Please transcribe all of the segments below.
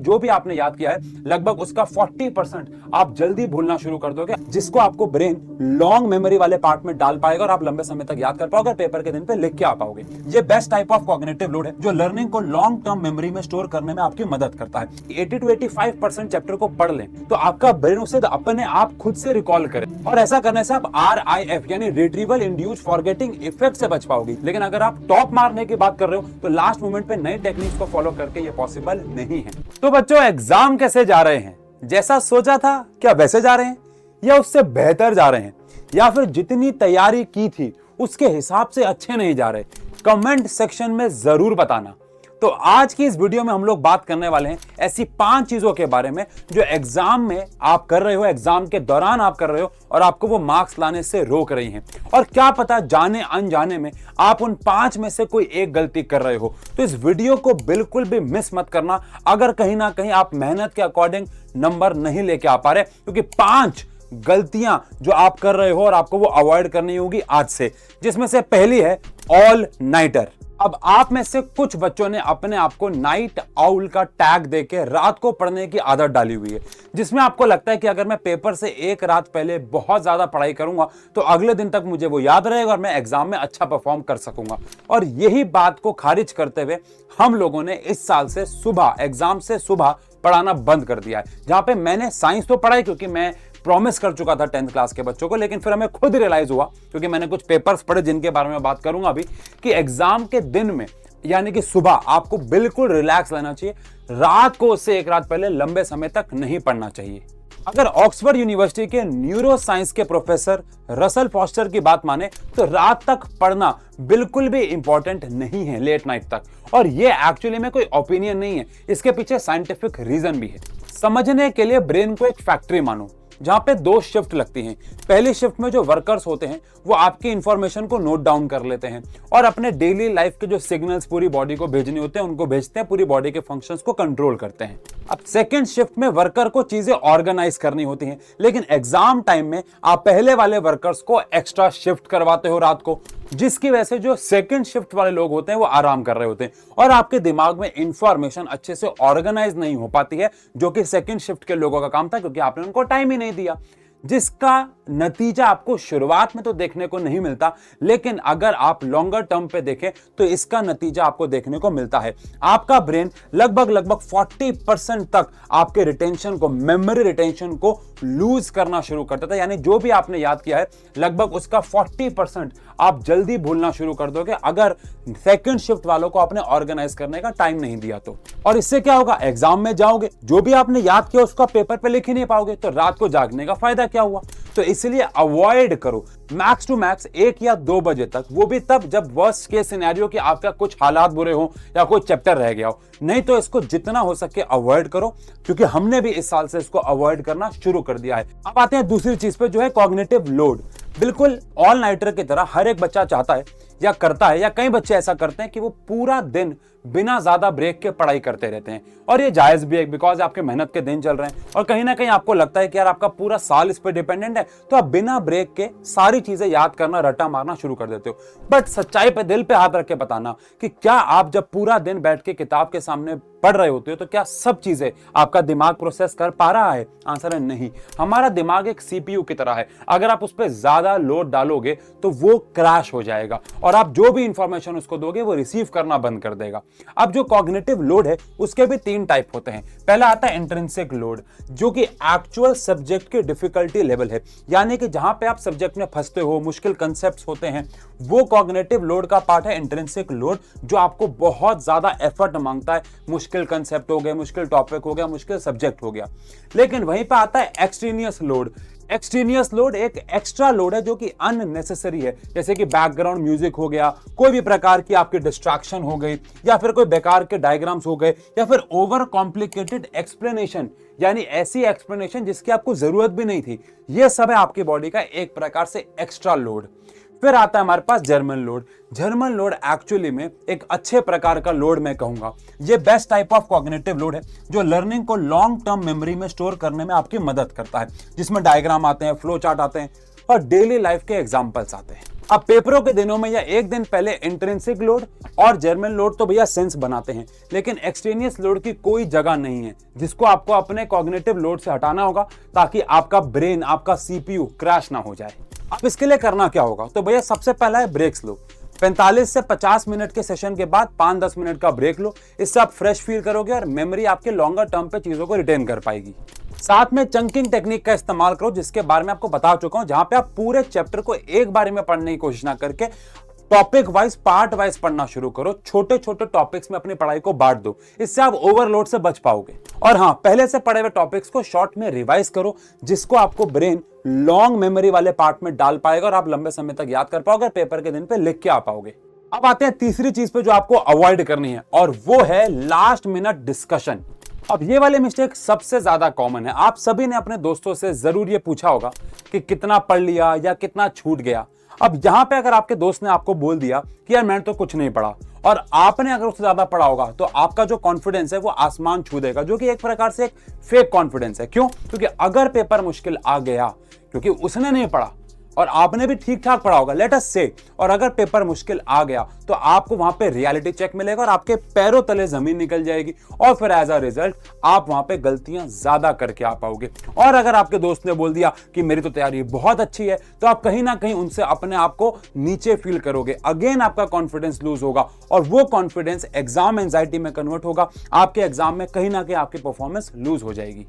जो भी आपने याद किया है लगभग उसका 40% आप जल्दी भूलना शुरू कर दोगे, जिसको आपको ब्रेन लॉन्ग मेमोरी वाले पार्ट में डाल पाएगा और आप लंबे समय तक याद कर पाओगे और पेपर के दिन पे लिख के आ पाओगे। ये best type of cognitive load है जो लर्निंग को लॉन्ग टर्म मेमोरी में स्टोर करने में आपकी मदद करता है। 80 to 85% चैप्टर को पढ़ लें तो आपका ब्रेन उसे अपने आप खुद से रिकॉल करे, और ऐसा करने से आप RIF यानी रिट्रीवल इंड्यूस्ड फॉरगेटिंग इफेक्ट से बच पाओगे। लेकिन अगर आप टॉप मारने की बात कर रहे हो तो लास्ट मोमेंट पे नई टेक्निक्स को फॉलो करके ये पॉसिबल नहीं है। तो बच्चों, एग्जाम कैसे जा रहे हैं? जैसा सोचा था क्या वैसे जा रहे हैं, या उससे बेहतर जा रहे हैं, या फिर जितनी तैयारी की थी उसके हिसाब से अच्छे नहीं जा रहे? कमेंट सेक्शन में जरूर बताना। तो आज की इस वीडियो में हम लोग बात करने वाले हैं ऐसी 5 चीजों के बारे में जो एग्जाम में आप कर रहे हो, एग्जाम के दौरान आप कर रहे हो और आपको वो मार्क्स लाने से रोक रही हैं। और क्या पता जाने अनजाने में आप उन 5 में से कोई एक गलती कर रहे हो। तो इस वीडियो को बिल्कुल भी मिस मत करना अगर कहीं ना कहीं आप मेहनत के अकॉर्डिंग नंबर नहीं लेके आ पा रहे, क्योंकि 5 गलतियां जो आप कर रहे हो और आपको वो अवॉइड करनी होगी आज से, जिसमें से पहली है ऑल नाइटर। अब आप में से कुछ बच्चों ने अपने आप को नाइट आउल का टैग देके रात को पढ़ने की आदत डाली हुई है, जिसमें आपको लगता है कि अगर मैं पेपर से एक रात पहले बहुत ज्यादा पढ़ाई करूंगा तो अगले दिन तक मुझे वो याद रहेगा और मैं एग्जाम में अच्छा परफॉर्म कर सकूंगा। और यही बात को खारिज करते हुए हम लोगों ने इस साल से सुबह, एग्जाम से सुबह पढ़ाना बंद कर दिया है। जहां पे मैंने साइंस तो पढ़ाई क्योंकि मैं प्रॉमिस कर चुका था 10th क्लास के बच्चों को, लेकिन फिर हमें खुद रियलाइज हुआ क्योंकि मैंने कुछ पेपर्स पढ़े जिनके बारे में बात करूंगा अभी, कि एग्जाम के दिन में यानी कि सुबह आपको बिल्कुल रिलैक्स लेना चाहिए, रात को उससे एक रात पहले लंबे समय तक नहीं पढ़ना चाहिए। अगर ऑक्सफोर्ड यूनिवर्सिटी के न्यूरो साइंस के प्रोफेसर रसल फॉस्टर की बात माने तो रात तक पढ़ना बिल्कुल भी इंपॉर्टेंट नहीं है, लेट नाइट तक। और ये एक्चुअली में कोई ओपिनियन नहीं है, इसके पीछे साइंटिफिक रीजन भी है। समझने के लिए ब्रेन को एक फैक्ट्री मानो जहां पे 2 शिफ्ट लगती हैं। पहली शिफ्ट में जो वर्कर्स होते हैं वो आपकी इंफॉर्मेशन को नोट डाउन कर लेते हैं और अपने डेली लाइफ के जो सिग्नल्स पूरी बॉडी को भेजने होते हैं उनको भेजते हैं, पूरी बॉडी के फंक्शंस को कंट्रोल करते हैं। अब सेकंड शिफ्ट में वर्कर को चीजें ऑर्गेनाइज करनी होती हैं, लेकिन एग्जाम टाइम में आप पहले वाले वर्कर्स को एक्स्ट्रा शिफ्ट करवाते हो रात को, जिसकी वजह से जो सेकंड शिफ्ट वाले लोग होते हैं वो आराम कर रहे होते हैं और आपके दिमाग में इंफॉर्मेशन अच्छे से ऑर्गेनाइज नहीं हो पाती है, जो कि सेकंड शिफ्ट के लोगों का काम था क्योंकि आपने उनको टाइम ही नहीं दिया, जिसका नतीजा आपको शुरुआत में तो देखने को नहीं मिलता, लेकिन अगर आप लॉन्गर टर्म पे देखें तो इसका नतीजा आपको देखने को मिलता है। आपका ब्रेन लगभग 40% तक आपके रिटेंशन को, मेमोरी रिटेंशन को लूज करना शुरू करता था, यानी जो भी आपने याद किया है लगभग उसका 40% आप जल्दी भूलना शुरू कर दोगे अगर सेकंड शिफ्ट वालों को आपने ऑर्गेनाइज करने का टाइम नहीं दिया तो। और इससे क्या होगा, एग्जाम में जाओगे, जो भी आपने याद किया उसका पेपर पे लिख ही नहीं पाओगे, तो रात को जागने का फायदा क्या हुआ? तो इसलिए अवॉइड करो मैक्स टू मैक्स 1 या 2 बजे तक, वो भी तब जब वर्स्ट केस सिनेरियो कि आपका कुछ हालात बुरे हो या कोई चैप्टर रह गया हो, नहीं तो इसको जितना हो सके अवॉइड करो, क्योंकि हमने भी इस साल से इसको अवॉइड करना शुरू कर दिया है। अब आते हैं दूसरी चीज पे जो है कॉग्निटिव लोड। बिल्कुल ऑल नाइटर की तरह हर एक बच्चा चाहता है या करता है, या कई बच्चे ऐसा करते हैं कि वो पूरा दिन बिना ज्यादा ब्रेक के पढ़ाई करते रहते हैं, और ये जायज भी है बिकॉज आपके मेहनत के दिन चल रहे हैं और कहीं ना कहीं आपको लगता है कि यार आपका पूरा साल इस पर डिपेंडेंट है, तो आप बिना ब्रेक के सारी चीजें याद करना, रट्टा मारना शुरू कर देते हो। बट सच्चाई पे दिल पे हाथ रख के बताना कि क्या आप जब पूरा दिन बैठ के किताब के सामने पढ़ रहे होते हो तो क्या सब चीजें आपका दिमाग प्रोसेस कर पा रहा है? आंसर है नहीं। हमारा दिमाग एक CPU की तरह है, अगर आप उस पर ज्यादा लोड डालोगे तो वो क्रैश हो जाएगा और आप जो भी इंफॉर्मेशन उसको दोगे वो रिसीव करना बंद कर देगा। अब जो कॉग्निटिव लोड है उसके भी 3 टाइप होते हैं। पहला आता है इंट्रिंसिक लोड, जो कि एक्चुअल सब्जेक्ट के डिफिकल्टी लेवल है, यानी कि जहां पे आप सब्जेक्ट में फंसते हो, मुश्किल कंसेप्ट्स होते हैं, वो कॉग्निटिव लोड का पार्ट है इंट्रिंसिक लोड, जो आपको बहुत ज्यादा एफर्ट मांगता है। मुश्किल कंसेप्ट हो गए, मुश्किल टॉपिक हो गया, मुश्किल सब्जेक्ट हो गया। लेकिन वहीं पे आता है एक्सट्रेनियस लोड। एक्सट्रेनियस लोड एक एक्स्ट्रा लोड है जो कि अननेसेसरी है, जैसे कि बैकग्राउंड म्यूजिक हो गया, कोई भी प्रकार की आपकी डिस्ट्रैक्शन हो गई, या फिर कोई बेकार के डायग्राम्स हो गए, या फिर ओवर कॉम्प्लिकेटेड एक्सप्लेनेशन, यानी ऐसी एक्सप्लेनेशन जिसकी आपको जरूरत भी नहीं थी। यह सब है आपकी बॉडी का एक प्रकार से एक्स्ट्रा लोड। फिर आता है हमारे पास germane load. Germane load actually में एक अच्छे प्रकार का लोड मैं कहूंगा। ये best type of cognitive load है जो लर्निंग को लॉन्ग टर्म मेमोरी में स्टोर करने में आपकी मदद करता है, जिसमें डायग्राम आते हैं, फ्लो चार्ट आते हैं और डेली लाइफ के एग्जांपल्स आते हैं। अब पेपरों के दिनों में या एक दिन पहले इंट्रिंसिक लोड और जर्मन लोड तो भैया सेंस बनाते हैं, लेकिन एक्सट्रेनियस लोड की कोई जगह नहीं है जिसको आपको अपने कॉग्निटिव लोड से हटाना होगा ताकि आपका ब्रेन, आपका सीपीयू क्रैश ना हो जाए। अब इसके लिए करना क्या होगा, तो भैया सबसे पहला है ब्रेक्स लो। 45 से 50 मिनट के सेशन के बाद 5-10 मिनट का ब्रेक लो। इससे आप फ्रेश फील करोगे और मेमोरी आपके लॉन्गर टर्म पे चीजों को रिटेन कर पाएगी। साथ में चंकिंग टेक्निक का इस्तेमाल करो, जिसके बारे में आपको बता चुका हूं, जहां पे आप पूरे चैप्टर को एक बार में पढ़ने की कोशिश ना करके टॉपिक वाइज, पार्ट वाइज पढ़ना शुरू करो। छोटे छोटे टॉपिक्स में अपनी पढ़ाई को बांट दो, इससे आप ओवरलोड से बच पाओगे। और हाँ, पहले से पढ़े हुए टॉपिक्स को शॉर्ट में रिवाइज करो, जिसको आपको ब्रेन लॉन्ग मेमोरी वाले पार्ट में डाल पाएगा और आप लंबे समय तक याद कर पाओगे, पेपर के दिन पे लिख के आ पाओगे। अब आते हैं तीसरी चीज पे जो आपको अवॉइड करनी है, और वो है लास्ट मिनट डिस्कशन। अब ये वाले मिस्टेक सबसे ज्यादा कॉमन है। आप सभी ने अपने दोस्तों से जरूर ये पूछा होगा कि कितना पढ़ लिया या कितना छूट गया। अब यहां पे अगर आपके दोस्त ने आपको बोल दिया कि यार मैंने तो कुछ नहीं पढ़ा, और आपने अगर उससे ज्यादा पढ़ा होगा, तो आपका जो कॉन्फिडेंस है वो आसमान छू देगा, जो कि एक प्रकार से एक फेक कॉन्फिडेंस है। क्यों? क्योंकि अगर पेपर मुश्किल आ गया क्योंकि उसने नहीं पढ़ा और आपने भी ठीक ठाक पढ़ा होगा, लेट अस से, और अगर पेपर मुश्किल आ गया तो आपको वहां पे रियलिटी चेक मिलेगा और आपके पैरों तले जमीन निकल जाएगी, और फिर एज अ रिजल्ट आप वहां पे गलतियां ज्यादा करके आ पाओगे। और अगर आपके दोस्त ने बोल दिया कि मेरी तो तैयारी बहुत अच्छी है, तो आप कहीं ना कहीं उनसे अपने आप को नीचे फील करोगे। अगेन आपका कॉन्फिडेंस लूज होगा, और वो कॉन्फिडेंस एग्जाम एंजाइटी में कन्वर्ट होगा। आपके एग्जाम में कहीं ना कहीं आपकी परफॉर्मेंस लूज हो जाएगी।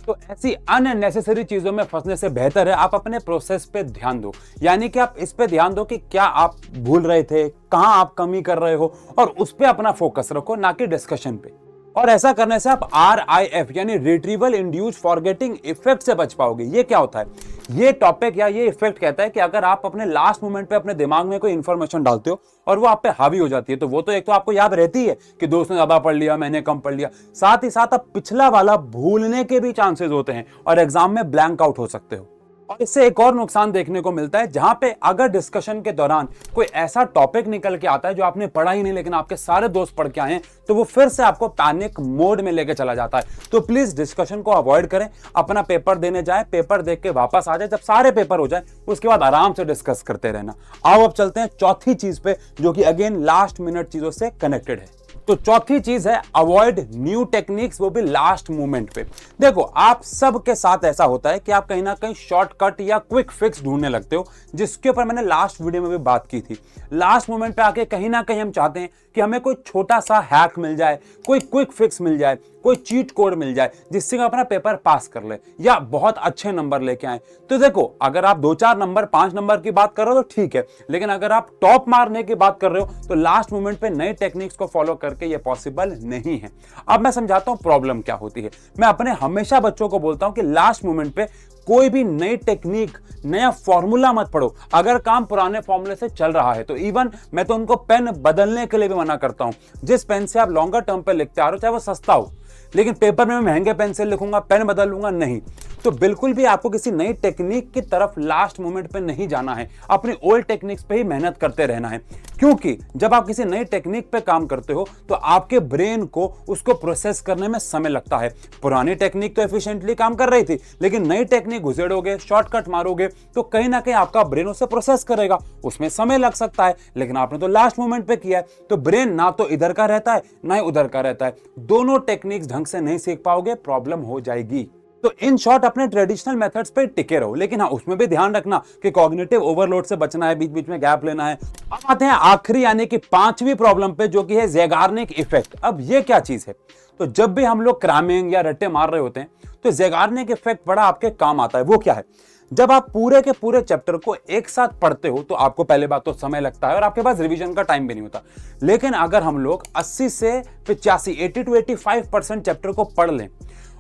तो ऐसी अननेसेसरी चीजों में फंसने से बेहतर है आप अपने प्रोसेस पे ध्यान दो। यानी कि आप इस पे ध्यान दो कि क्या आप भूल रहे थे, कहां आप कमी कर रहे हो, और उस पे अपना फोकस रखो, ना कि डिस्कशन पे। और ऐसा करने से आप RIF यानी रिट्रीवल इंड्यूस्ड फॉरगेटिंग इफेक्ट से बच पाओगे। ये क्या होता है? ये टॉपिक या ये इफेक्ट कहता है कि अगर आप अपने लास्ट मोमेंट पे अपने दिमाग में कोई इंफॉर्मेशन डालते हो और वो आप पे हावी हो जाती है, तो वो तो एक तो आपको याद रहती है कि दोस्त ने ज्यादा पढ़ लिया, मैंने कम पढ़ लिया, साथ ही साथ आप पिछला वाला भूलने के भी चांसेस होते हैं और एग्जाम में ब्लैंक आउट हो सकते हो। और इससे एक और नुकसान देखने को मिलता है, जहां पे अगर डिस्कशन के दौरान कोई ऐसा टॉपिक निकल के आता है जो आपने पढ़ा ही नहीं लेकिन आपके सारे दोस्त पढ़ के आए हैं, तो वो फिर से आपको पैनिक मोड में लेके चला जाता है। तो प्लीज डिस्कशन को अवॉइड करें, अपना पेपर देने जाए, पेपर देख के वापस आ जाए, जब सारे पेपर हो जाए उसके बाद आराम से डिस्कस करते रहना। आओ अब चलते हैं चौथी चीज पे, जो कि अगेन लास्ट मिनट चीजों से कनेक्टेड है। तो चौथी चीज है अवॉइड न्यू टेक्निक्स, वो भी लास्ट मोमेंट पे। देखो, आप सब के साथ ऐसा होता है कि आप कहीं ना कहीं शॉर्टकट या क्विक फिक्स ढूंढने लगते हो, जिसके ऊपर मैंने लास्ट वीडियो में भी बात की थी। लास्ट मोमेंट पे आके कहीं ना कहीं हम चाहते हैं कि हमें कोई छोटा सा हैक मिल जाए, कोई क्विक फिक्स मिल जाए, कोई चीट कोड मिल जाए, जिससे हम अपना पेपर पास कर ले या बहुत अच्छे नंबर लेके आए। तो देखो, अगर आप 2-4 नंबर, 5 नंबर की बात कर रहे हो तो ठीक है, लेकिन अगर आप टॉप मारने की बात कर रहे हो तो लास्ट मोमेंट पे नई टेक्निक्स को फॉलो करके ये पॉसिबल नहीं है। अब मैं समझाता हूं प्रॉब्लम क्या होती है। मैं अपने हमेशा बच्चों को बोलता हूं कि लास्ट मोमेंट पे कोई भी नई टेक्निक, नया फॉर्मूला मत पढ़ो। अगर काम पुराने फॉर्मूले से चल रहा है तो इवन मैं तो उनको पेन बदलने के लिए भी मना करता हूं। जिस पेन से आप लॉन्गर टर्म पे लिखते आ रहे हो, चाहे वो सस्ता हो, लेकिन पेपर में मैं महंगे पेन से लिखूंगा, पेन बदल लूंगा, नहीं। तो बिल्कुल भी आपको किसी नई टेक्निक की तरफ लास्ट मोमेंट पे नहीं जाना है, अपनी ओल्ड टेक्निक्स पे ही मेहनत करते रहना है। क्योंकि जब आप किसी नई टेक्निक पे काम करते हो तो आपके ब्रेन को उसको प्रोसेस करने में समय लगता है। पुरानी टेक्निक तो एफिशिएंटली काम कर रही थी, लेकिन नई टेक्निक घुसेड़ोगे, शॉर्टकट मारोगे, तो कहीं ना कहीं आपका ब्रेन उसे प्रोसेस करेगा, उसमें समय लग सकता है। लेकिन आपने तो लास्ट मोमेंट पे किया है, तो ब्रेन ना तो इधर का रहता है ना ही उधर का रहता है। दोनों टेक्निक्स ढंग से नहीं सीख पाओगे, प्रॉब्लम हो जाएगी। तो इन शॉर्ट अपने ट्रेडिशनल मेथड्स पे टिके रहो, लेकिन हाँ, उसमें भी ध्यान रखना कि कॉग्निटिव ओवरलोड से बचना है, बीच बीच में गैप लेना है। अब आते हैं आखिरी यानी कि 5वीं प्रॉब्लम पे, जो कि है ज़ेगार्निक इफेक्ट। अब ये क्या चीज है? तो जब भी हम लोग क्रैमिंग या रट्टे मार रहे होते हैं तो ज़ेगार्निक इफेक्ट बड़ा आपके काम आता है। वो क्या है? जब आप पूरे के पूरे चैप्टर को एक साथ पढ़ते हो तो आपको पहले बात तो समय लगता है और आपके पास रिवीजन का टाइम भी नहीं होता। लेकिन अगर हम लोग 80 से 85, 80 to 85% चैप्टर को पढ़ लें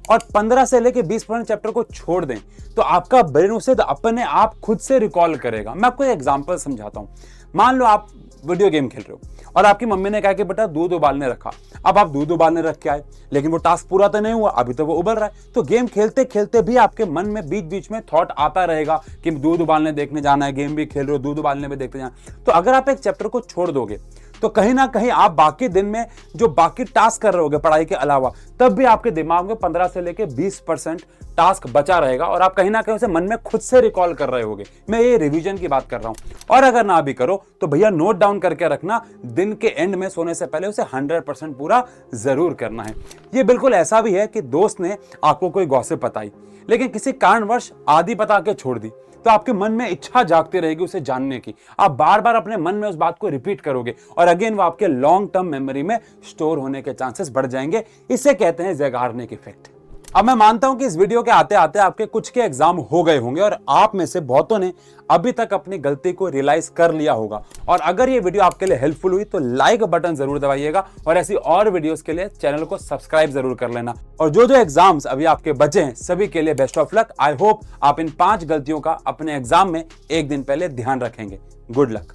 और 15 से लेके 20% चैप्टर को छोड़ दें, तो आपका ब्रेन उसे अपने आप खुद से रिकॉल करेगा। मैं आपको एक एग्जांपल समझाता हूं। मान लो आप वीडियो गेम खेल रहे हो और आपकी मम्मी ने कहा कि बेटा दूध उबालने रखा। अब आप दूध उबालने रख के आए, लेकिन वो टास्क पूरा तो नहीं हुआ, अभी तो वो उबल रहा है। तो गेम खेलते खेलते भी आपके मन में बीच बीच में थॉट आता रहेगा कि दूध उबालने देखने जाना है, गेम भी खेल रहे हो, दूध उबालने में देखते जाना। तो अगर आप एक चैप्टर को छोड़ दोगे तो कहीं ना कहीं आप बाकी दिन में जो बाकी टास्क कर रहे होगे पढ़ाई के अलावा, तब भी आपके दिमाग में 15 से लेके 20% टास्क बचा रहेगा और आप कहीं ना कहीं उसे मन में खुद से रिकॉल कर रहे होगे। मैं ये रिवीजन की बात कर रहा हूं। और अगर ना भी करो तो भैया नोट डाउन करके रखना, दिन के एंड में सोने से पहले उसे 100% पूरा जरूर करना है। ये बिल्कुल ऐसा भी है कि दोस्त ने आपको कोई गॉसिप बताई, लेकिन किसी कारणवश आधी बता के छोड़ दी, तो आपके मन में इच्छा जागती रहेगी उसे जानने की। आप बार बार अपने मन में उस बात को रिपीट करोगे और अगेन वो आपके लॉन्ग टर्म मेमोरी में स्टोर होने के चांसेस बढ़ जाएंगे। इसे कहते हैं ज़ेगार्निक इफेक्ट। अब मैं मानता हूं कि इस वीडियो के आते आते आपके कुछ के एग्जाम हो गए होंगे और आप में से बहुतों ने अभी तक अपनी गलती को रियलाइज कर लिया होगा। और अगर ये वीडियो आपके लिए हेल्पफुल हुई तो लाइक बटन जरूर दबाइएगा और ऐसी और वीडियोस के लिए चैनल को सब्सक्राइब जरूर कर लेना। और जो जो एग्जाम्स अभी आपके बचे हैं सभी के लिए best of luck. I hope आप इन 5 गलतियों का अपने एग्जाम में एक दिन पहले ध्यान रखेंगे। Good luck.